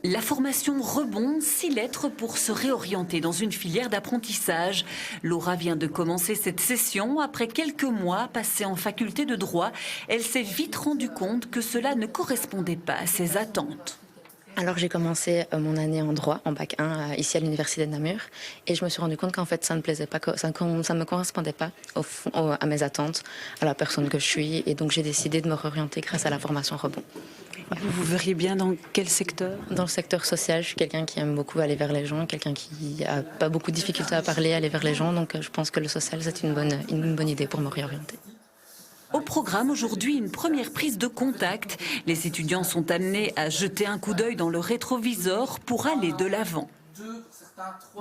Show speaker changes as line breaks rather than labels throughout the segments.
La formation Rebond, 6 lettres pour se réorienter dans une filière d'apprentissage. Laura vient de commencer cette session. Après quelques mois passés en faculté de droit, elle s'est vite rendue compte que cela ne correspondait pas à ses attentes.
Alors j'ai commencé mon année en droit, en bac 1, ici à l'université de Namur, et je me suis rendu compte qu'en fait ça ne plaisait pas, ça ne me correspondait pas à mes attentes, à la personne que je suis, et donc j'ai décidé de me réorienter grâce à la formation Rebond.
Vous vous verriez bien dans quel secteur?
Dans le secteur social, je suis quelqu'un qui aime beaucoup aller vers les gens, quelqu'un qui a pas beaucoup de difficultés à parler, aller vers les gens, donc je pense que le social c'est une bonne idée pour me réorienter.
Au programme aujourd'hui, une première prise de contact. Les étudiants sont amenés à jeter un coup d'œil dans le rétroviseur pour aller de l'avant.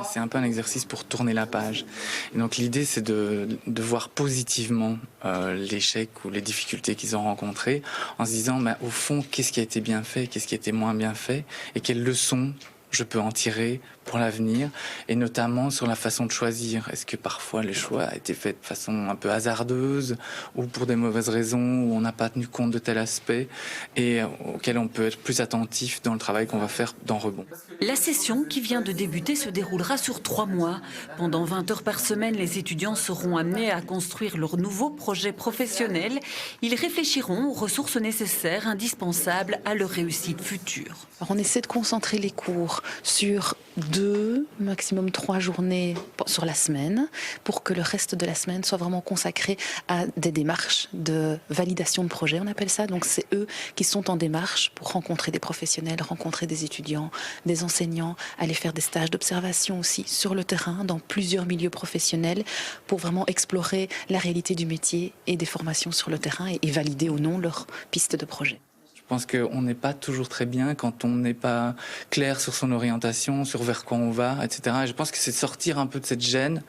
C'est un peu un exercice pour tourner la page. Et donc l'idée, c'est de voir positivement l'échec ou les difficultés qu'ils ont rencontrées, en se disant, au fond, qu'est-ce qui a été bien fait, qu'est-ce qui a été moins bien fait, et quelles leçons je peux en tirer pour l'avenir, et notamment sur la façon de choisir. Est-ce que parfois les choix ont été faits de façon un peu hasardeuse, ou pour des mauvaises raisons, où on n'a pas tenu compte de tel aspect, et auquel on peut être plus attentif dans le travail qu'on va faire dans Rebond.
La session qui vient de débuter se déroulera sur 3 mois. Pendant 20 heures par semaine, les étudiants seront amenés à construire leur nouveau projet professionnel. Ils réfléchiront aux ressources nécessaires, indispensables à leur réussite future.
Alors on essaie de concentrer les cours sur 2, maximum 3 journées sur la semaine, pour que le reste de la semaine soit vraiment consacré à des démarches de validation de projet, on appelle ça. Donc c'est eux qui sont en démarche pour rencontrer des professionnels, rencontrer des étudiants, des enseignants, aller faire des stages d'observation aussi sur le terrain, dans plusieurs milieux professionnels, pour vraiment explorer la réalité du métier et des formations sur le terrain et valider ou non leur piste de projet.
Je pense qu'on n'est pas toujours très bien quand on n'est pas clair sur son orientation, sur vers quoi on va, etc. Et je pense que c'est de sortir un peu de cette gêne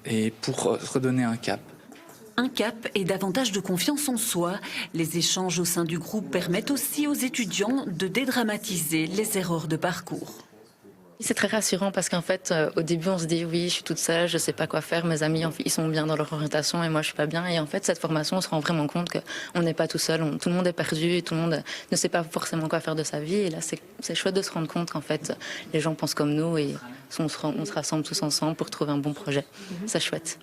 et pour redonner un cap.
Un cap et davantage de confiance en soi. Les échanges au sein du groupe permettent aussi aux étudiants de dédramatiser les erreurs de parcours.
C'est très rassurant parce qu'en fait, au début, on se dit oui, je suis toute seule, je sais pas quoi faire, mes amis, ils sont bien dans leur orientation et moi, je suis pas bien. Et en fait, cette formation, on se rend vraiment compte qu'on n'est pas tout seul, tout le monde est perdu et tout le monde ne sait pas forcément quoi faire de sa vie. Et là, c'est chouette de se rendre compte qu'en fait, les gens pensent comme nous et on se rassemble tous ensemble pour trouver un bon projet. C'est chouette.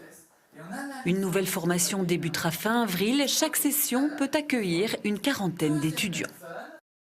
Une nouvelle formation débutera fin avril. Chaque session peut accueillir une quarantaine d'étudiants.